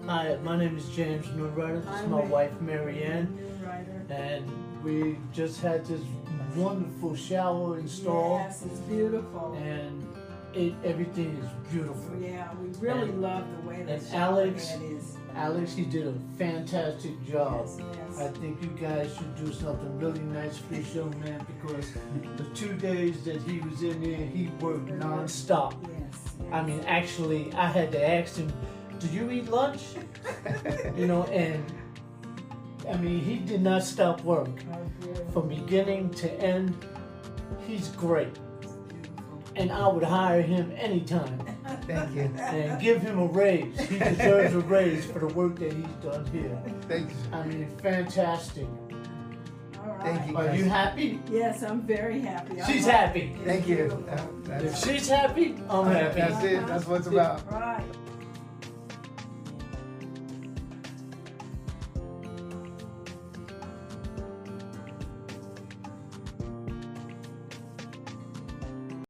Hi, my name is James and Mary Newrider. This is my wife Marietta, and we just had this wonderful shower installed. Yes, it's beautiful. And everything is beautiful. Yeah, we really love the way that Alex, is. Alex, he did a fantastic job. Yes, yes. I think you guys should do something really nice for this young man, because the 2 days that he was in there, he worked non-stop. Yes. I mean, actually, I had to ask him, do you eat lunch? You know, and I mean, he did not stop work. From beginning to end. He's great. And I would hire him anytime. Thank you. And give him a raise. He deserves a raise for the work that he's done here. Thank you. I mean, fantastic. All right. Thank you. Are you happy? Yes, I'm very happy. She's happy. Thank you. If she's happy, I'm happy. That's it. That's what it's about. Right.